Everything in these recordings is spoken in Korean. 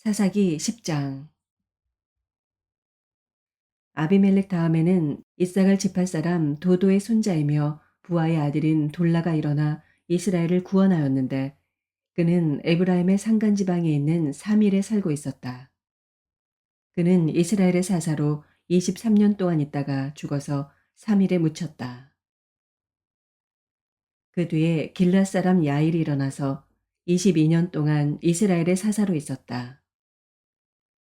사사기 10장. 아비멜렉 다음에는 이사갈 지파 사람 도도의 손자이며 부하의 아들인 돌라가 일어나 이스라엘을 구원하였는데 그는 에브라임의 산간 지방에 있는 사밀에 살고 있었다. 그는 이스라엘의 사사로 23년 동안 있다가 죽어서 사밀에 묻혔다. 그 뒤에 길앗 사람 야일이 일어나서 22년 동안 이스라엘의 사사로 있었다.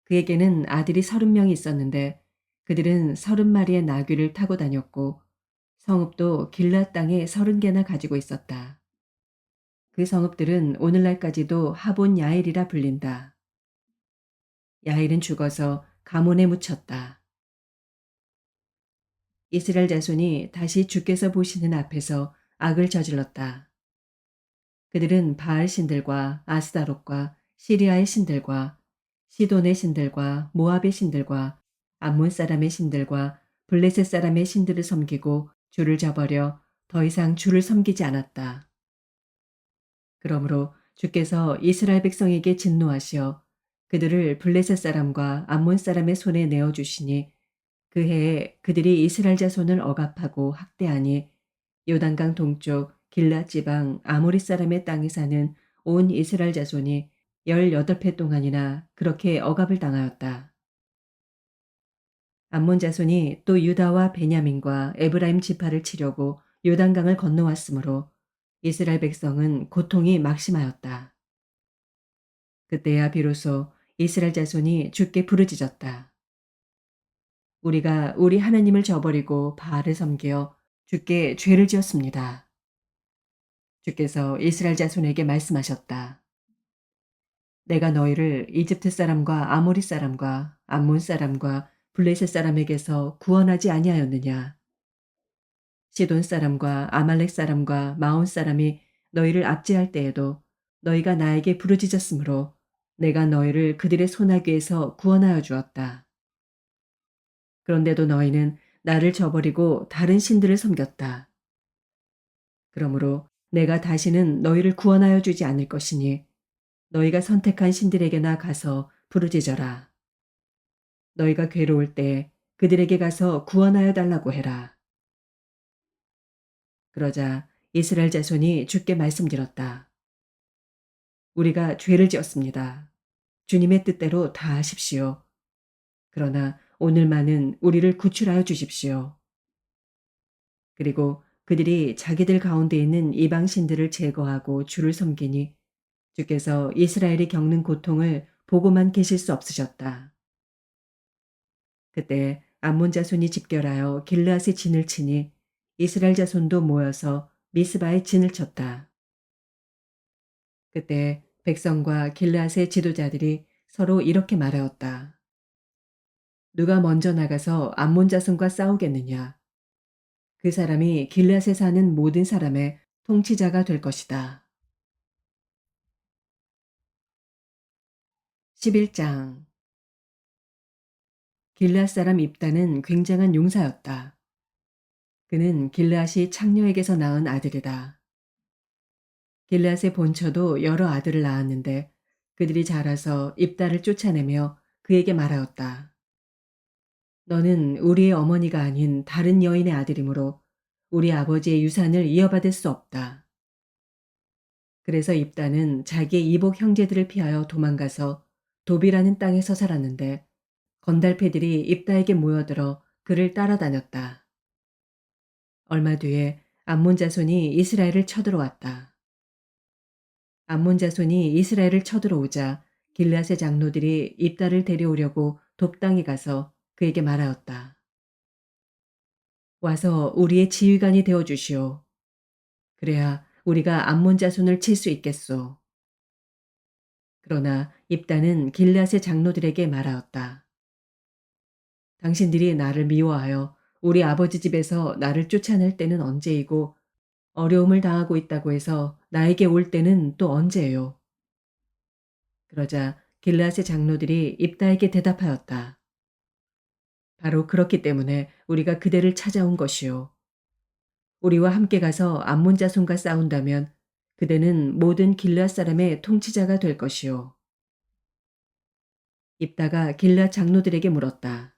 그에게는 아들이 30명이 있었는데 그들은 30마리의 나귀를 타고 다녔고 성읍도 길앗 땅에 30개나 가지고 있었다. 그 성읍들은 오늘날까지도 하본 야일이라 불린다. 야일은 죽어서 가몬에 묻혔다. 이스라엘 자손이 다시 주께서 보시는 앞에서 악을 저질렀다. 그들은 바알 신들과 아스다롯과 시리아의 신들과 시돈의 신들과 모압의 신들과 암몬 사람의 신들과 블레셋 사람의 신들을 섬기고 주를 저버려 더 이상 주를 섬기지 않았다. 그러므로 주께서 이스라엘 백성에게 진노하시어 그들을 블레셋 사람과 암몬 사람의 손에 내어주시니 그 해에 그들이 이스라엘 자손을 억압하고 학대하니 요단강 동쪽 길앗 지방 아모리 사람의 땅에 사는 온 이스라엘 자손이 18해 동안이나 그렇게 억압을 당하였다. 암몬 자손이 또 유다와 베냐민과 에브라임 지파를 치려고 요단강을 건너왔으므로 이스라엘 백성은 고통이 막심하였다. 그때야 비로소 이스라엘 자손이 주께 부르짖었다. 우리가 우리 하나님을 저버리고 바알을 섬겨 주께 죄를 지었습니다. 주께서 이스라엘 자손에게 말씀하셨다. 내가 너희를 이집트 사람과 아모리 사람과 암몬 사람과 블레셋 사람에게서 구원하지 아니하였느냐. 시돈 사람과 아말렉 사람과 마온 사람이 너희를 압제할 때에도 너희가 나에게 부르짖었으므로 내가 너희를 그들의 손아귀에서 구원하여 주었다. 그런데도 너희는 나를 저버리고 다른 신들을 섬겼다. 그러므로 내가 다시는 너희를 구원하여 주지 않을 것이니 너희가 선택한 신들에게나 가서 부르짖어라. 너희가 괴로울 때 그들에게 가서 구원하여 달라고 해라. 그러자 이스라엘 자손이 주께 말씀드렸다. 우리가 죄를 지었습니다. 주님의 뜻대로 다 하십시오. 그러나 오늘만은 우리를 구출하여 주십시오. 그리고 그들이 자기들 가운데 있는 이방 신들을 제거하고 주를 섬기니 주께서 이스라엘이 겪는 고통을 보고만 계실 수 없으셨다. 그때 암몬 자손이 집결하여 길르앗의 진을 치니 이스라엘 자손도 모여서 미스바에 진을 쳤다. 그때 백성과 길르앗의 지도자들이 서로 이렇게 말하였다. 누가 먼저 나가서 암몬 자손과 싸우겠느냐? 그 사람이 길르앗에 사는 모든 사람의 통치자가 될 것이다. 11장. 길르앗 사람 입다는 굉장한 용사였다. 그는 길르앗이 창녀에게서 낳은 아들이다. 길르앗의 본처도 여러 아들을 낳았는데 그들이 자라서 입다를 쫓아내며 그에게 말하였다. 너는 우리의 어머니가 아닌 다른 여인의 아들이므로 우리 아버지의 유산을 이어받을 수 없다. 그래서 입다는 자기의 이복 형제들을 피하여 도망가서 도비라는 땅에서 살았는데 건달패들이 입다에게 모여들어 그를 따라다녔다. 얼마 뒤에 암몬 자손이 이스라엘을 쳐들어왔다. 암몬 자손이 이스라엘을 쳐들어오자 길앗의 장로들이 입다를 데려오려고 돕당에 가서 그에게 말하였다. 와서 우리의 지휘관이 되어 주시오. 그래야 우리가 암몬 자손을 칠 수 있겠소. 그러나 입다는 길앗의 장로들에게 말하였다. 당신들이 나를 미워하여 우리 아버지 집에서 나를 쫓아낼 때는 언제이고 어려움을 당하고 있다고 해서 나에게 올 때는 또 언제예요? 그러자 길앗의 장로들이 입다에게 대답하였다. 바로 그렇기 때문에 우리가 그대를 찾아온 것이요. 우리와 함께 가서 암몬 자손과 싸운다면 그대는 모든 길앗 사람의 통치자가 될 것이요. 입다가 길앗 장로들에게 물었다.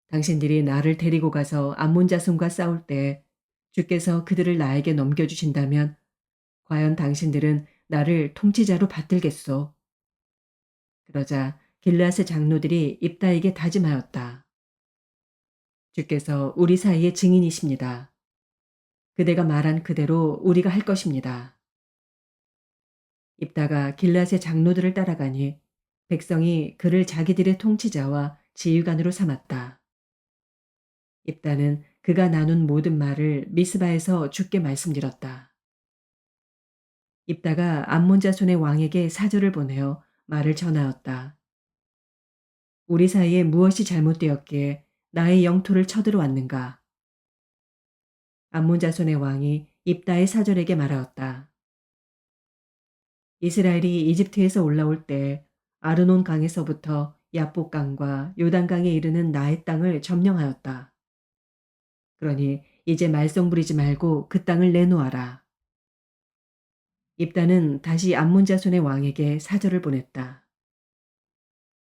당신들이 나를 데리고 가서 암몬 자손과 싸울 때 주께서 그들을 나에게 넘겨주신다면 과연 당신들은 나를 통치자로 받들겠소? 그러자 길앗의 장로들이 입다에게 다짐하였다. 주께서 우리 사이의 증인이십니다. 그대가 말한 그대로 우리가 할 것입니다. 입다가 길앗의 장로들을 따라가니 백성이 그를 자기들의 통치자와 지휘관으로 삼았다. 입다는 그가 나눈 모든 말을 미스바에서 주께 말씀드렸다. 입다가 암몬 자손의 왕에게 사절을 보내어 말을 전하였다. 우리 사이에 무엇이 잘못되었기에 나의 영토를 쳐들어왔는가? 암몬 자손의 왕이 입다의 사절에게 말하였다. 이스라엘이 이집트에서 올라올 때 아르논 강에서부터 야복 강과 요단 강에 이르는 나의 땅을 점령하였다. 그러니 이제 말썽 부리지 말고 그 땅을 내놓아라. 입다는 다시 암몬 자손의 왕에게 사절을 보냈다.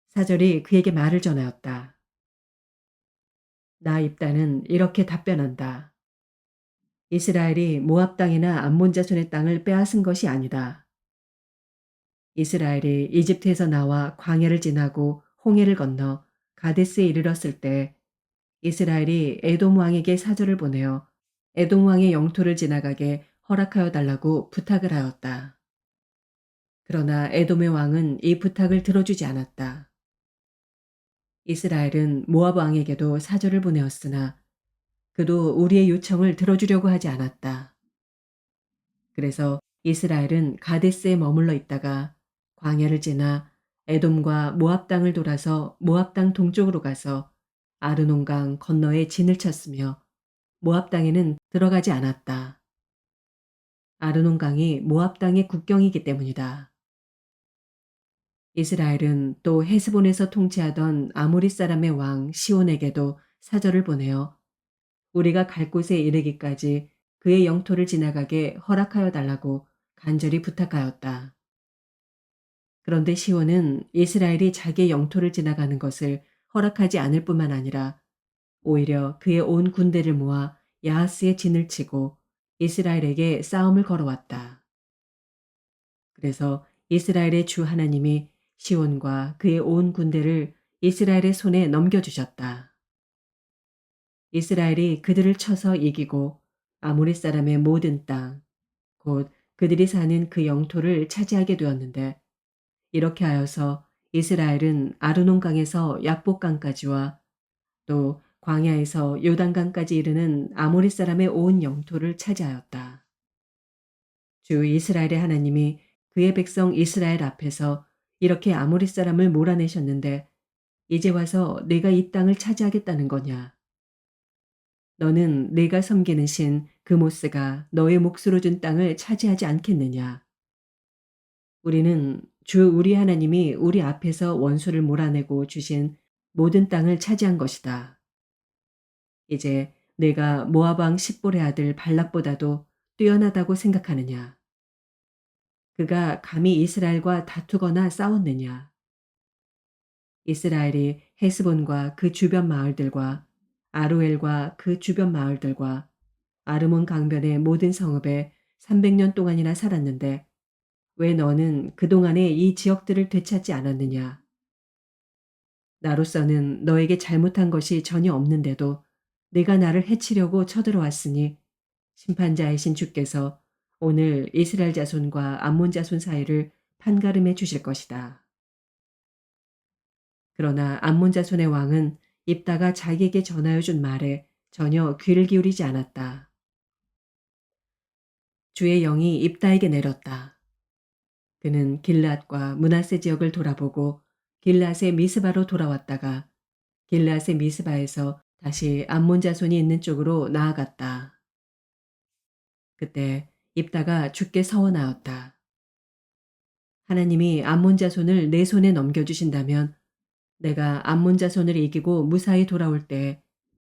사절이 그에게 말을 전하였다. 나 입다는 이렇게 답변한다. 이스라엘이 모압 땅이나 암몬 자손의 땅을 빼앗은 것이 아니다. 이스라엘이 이집트에서 나와 광야를 지나고 홍해를 건너 가데스에 이르렀을 때 이스라엘이 에돔 왕에게 사절을 보내어 에돔 왕의 영토를 지나가게 허락하여 달라고 부탁을 하였다. 그러나 에돔의 왕은 이 부탁을 들어주지 않았다. 이스라엘은 모압 왕에게도 사절을 보내었으나 그도 우리의 요청을 들어주려고 하지 않았다. 그래서 이스라엘은 가데스에 머물러 있다가 광야를 지나 에돔과 모압 땅을 돌아서 모압 땅 동쪽으로 가서 아르논강 건너에 진을 쳤으며 모압 땅에는 들어가지 않았다. 아르논강이 모압 땅의 국경이기 때문이다. 이스라엘은 또 헤스본에서 통치하던 아모리 사람의 왕 시온에게도 사절을 보내어 우리가 갈 곳에 이르기까지 그의 영토를 지나가게 허락하여 달라고 간절히 부탁하였다. 그런데 시온은 이스라엘이 자기의 영토를 지나가는 것을 허락하지 않을 뿐만 아니라 오히려 그의 온 군대를 모아 야하스에 진을 치고 이스라엘에게 싸움을 걸어왔다. 그래서 이스라엘의 주 하나님이 시온과 그의 온 군대를 이스라엘의 손에 넘겨주셨다. 이스라엘이 그들을 쳐서 이기고 아모리 사람의 모든 땅, 곧 그들이 사는 그 영토를 차지하게 되었는데 이렇게 하여서 이스라엘은 아르논강에서 약복강까지와 또 광야에서 요단강까지 이르는 아모리 사람의 온 영토를 차지하였다. 주 이스라엘의 하나님이 그의 백성 이스라엘 앞에서 이렇게 아모리 사람을 몰아내셨는데 이제 와서 내가 이 땅을 차지하겠다는 거냐? 너는 내가 섬기는 신 그모스가 너의 몫으로 준 땅을 차지하지 않겠느냐? 우리는 주 우리 하나님이 우리 앞에서 원수를 몰아내고 주신 모든 땅을 차지한 것이다. 이제 내가 모압 왕 십볼의 아들 발락보다도 뛰어나다고 생각하느냐? 그가 감히 이스라엘과 다투거나 싸웠느냐? 이스라엘이 헤스본과 그 주변 마을들과 아로엘과 그 주변 마을들과 아르몬 강변의 모든 성읍에 300년 동안이나 살았는데 왜 너는 그동안에 이 지역들을 되찾지 않았느냐? 나로서는 너에게 잘못한 것이 전혀 없는데도 내가 나를 해치려고 쳐들어왔으니 심판자이신 주께서 오늘 이스라엘 자손과 암몬 자손 사이를 판가름해 주실 것이다. 그러나 암몬 자손의 왕은 입다가 자기에게 전하여 준 말에 전혀 귀를 기울이지 않았다. 주의 영이 입다에게 내렸다. 그는 길앗과 므낫세 지역을 돌아보고 길앗의 미스바로 돌아왔다가 길앗의 미스바에서 다시 암몬 자손이 있는 쪽으로 나아갔다. 그때 입다가 주께 서원하였다. 하나님이 암몬 자손을 내 손에 넘겨주신다면 내가 암몬 자손을 이기고 무사히 돌아올 때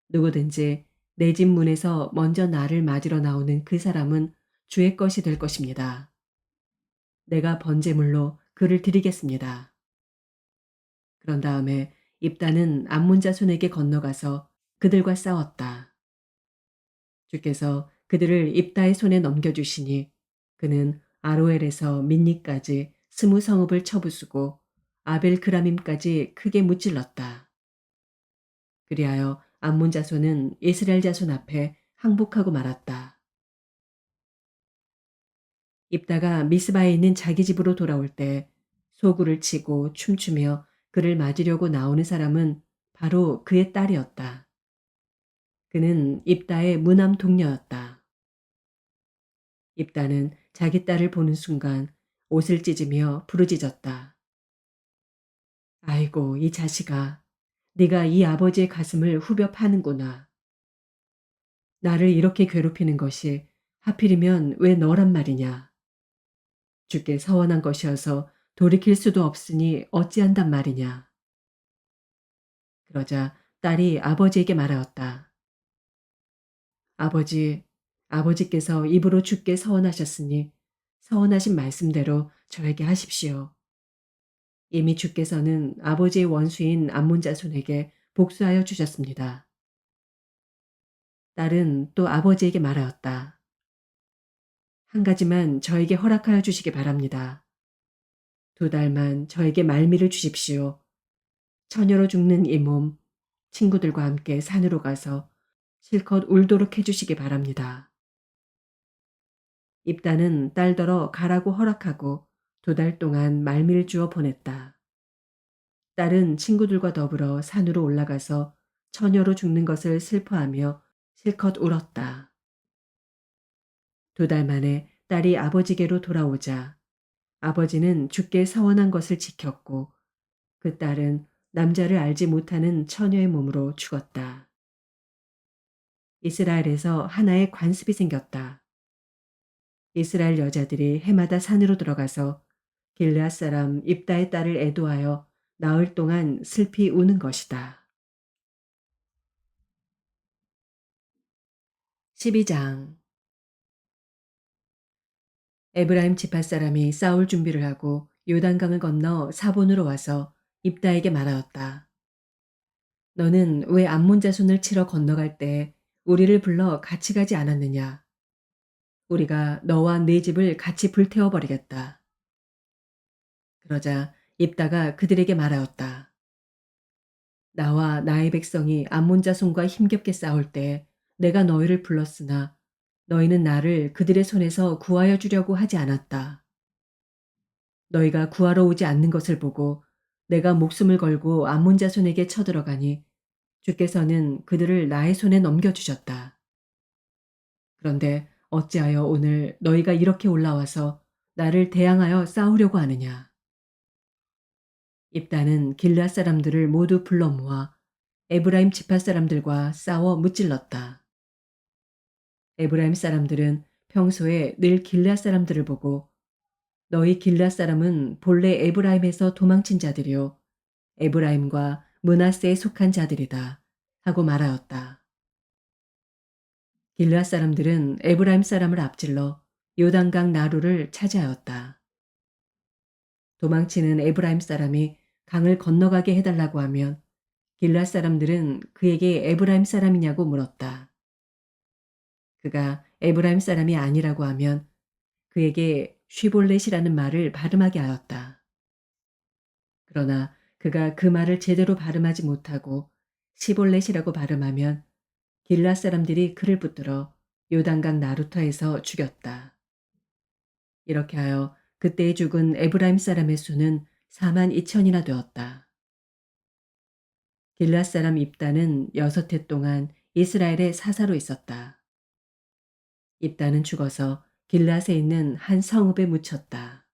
누구든지 내 집 문에서 먼저 나를 맞으러 나오는 그 사람은 주의 것이 될 것입니다. 내가 번제물로 그를 드리겠습니다. 그런 다음에 입다는 암몬 자손에게 건너가서 그들과 싸웠다. 주께서 그들을 입다의 손에 넘겨주시니 그는 아로엘에서 민니까지 20성읍을 쳐부수고 아벨 그라밈까지 크게 무찔렀다. 그리하여 암몬 자손은 이스라엘 자손 앞에 항복하고 말았다. 입다가 미스바에 있는 자기 집으로 돌아올 때 소구를 치고 춤추며 그를 맞으려고 나오는 사람은 바로 그의 딸이었다. 그는 입다의 무남 동녀였다. 입다는 자기 딸을 보는 순간 옷을 찢으며 부르짖었다. 아이고 이 자식아, 네가 이 아버지의 가슴을 후벼 파는구나. 나를 이렇게 괴롭히는 것이 하필이면 왜 너란 말이냐. 주께 서원한 것이어서 돌이킬 수도 없으니 어찌한단 말이냐. 그러자 딸이 아버지에게 말하였다. 아버지, 아버지께서 입으로 주께 서원하셨으니 서원하신 말씀대로 저에게 하십시오. 이미 주께서는 아버지의 원수인 암몬 자손에게 복수하여 주셨습니다. 딸은 또 아버지에게 말하였다. 한 가지만 저에게 허락하여 주시기 바랍니다. 2달만 저에게 말미를 주십시오. 처녀로 죽는 이 몸, 친구들과 함께 산으로 가서 실컷 울도록 해주시기 바랍니다. 입다는 딸더러 가라고 허락하고 2달 동안 말미를 주어 보냈다. 딸은 친구들과 더불어 산으로 올라가서 처녀로 죽는 것을 슬퍼하며 실컷 울었다. 2달 만에 딸이 아버지께로 돌아오자 아버지는 주께 서원한 것을 지켰고 그 딸은 남자를 알지 못하는 처녀의 몸으로 죽었다. 이스라엘에서 하나의 관습이 생겼다. 이스라엘 여자들이 해마다 산으로 들어가서 길르앗 사람 입다의 딸을 애도하여 나흘 동안 슬피 우는 것이다. 12장. 에브라임 지파 사람이 싸울 준비를 하고 요단강을 건너 사본으로 와서 입다에게 말하였다. 너는 왜 암몬 자손을 치러 건너갈 때 우리를 불러 같이 가지 않았느냐? 우리가 너와 네 집을 같이 불태워 버리겠다. 그러자 입다가 그들에게 말하였다. 나와 나의 백성이 암몬 자손과 힘겹게 싸울 때 내가 너희를 불렀으나 너희는 나를 그들의 손에서 구하여 주려고 하지 않았다. 너희가 구하러 오지 않는 것을 보고 내가 목숨을 걸고 암몬 자손에게 쳐들어가니 주께서는 그들을 나의 손에 넘겨주셨다. 그런데 어찌하여 오늘 너희가 이렇게 올라와서 나를 대항하여 싸우려고 하느냐. 입다는 길르앗 사람들을 모두 불러 모아 에브라임 지파 사람들과 싸워 무찔렀다. 에브라임 사람들은 평소에 늘 길르앗 사람들을 보고 너희 길르앗 사람은 본래 에브라임에서 도망친 자들이요 에브라임과 므낫세에 속한 자들이다 하고 말하였다. 길르앗 사람들은 에브라임 사람을 앞질러 요단강 나루를 차지하였다. 도망치는 에브라임 사람이 강을 건너가게 해달라고 하면 길르앗 사람들은 그에게 에브라임 사람이냐고 물었다. 그가 에브라임 사람이 아니라고 하면 그에게 쉬볼렛이라는 말을 발음하게 하였다. 그러나 그가 그 말을 제대로 발음하지 못하고 시볼렛이라고 발음하면 길르앗 사람들이 그를 붙들어 요단강 나루터에서 죽였다. 이렇게 하여 그때 죽은 에브라임 사람의 수는 42,000이나 되었다. 길르앗 사람 입다는 6해 동안 이스라엘의 사사로 있었다. 입다는 죽어서 길르앗에 있는 한 성읍에 묻혔다.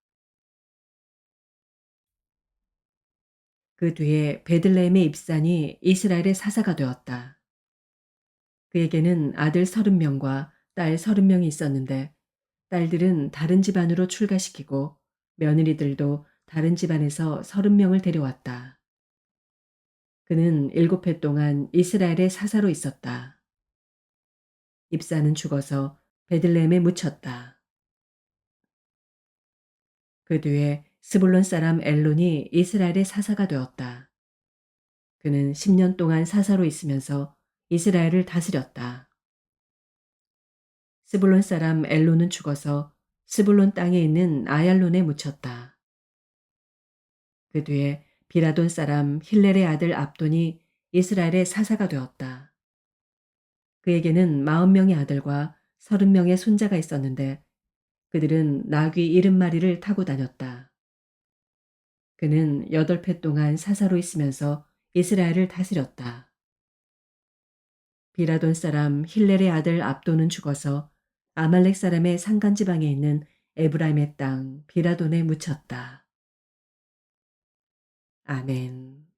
그 뒤에 베들레헴의 입산이 이스라엘의 사사가 되었다. 그에게는 아들 30명과 딸 30명이 있었는데 딸들은 다른 집안으로 출가시키고 며느리들도 다른 집안에서 30명을 데려왔다. 그는 7해 동안 이스라엘의 사사로 있었다. 입사는 죽어서 베들레헴에 묻혔다. 그 뒤에 스불론 사람 엘론이 이스라엘의 사사가 되었다. 그는 10년 동안 사사로 있으면서 이스라엘을 다스렸다. 스불론 사람 엘론은 죽어서 스불론 땅에 있는 아얄론에 묻혔다. 그 뒤에 비라돈 사람 힐렐의 아들 압돈이 이스라엘의 사사가 되었다. 그에게는 40명의 아들과 30명의 손자가 있었는데 그들은 나귀 70마리를 타고 다녔다. 그는 8해 동안 사사로 있으면서 이스라엘을 다스렸다. 비라돈 사람 힐렐의 아들 압돈은 죽어서 아말렉 사람의 산간지방에 있는 에브라임의 땅 비라돈에 묻혔다. 아멘.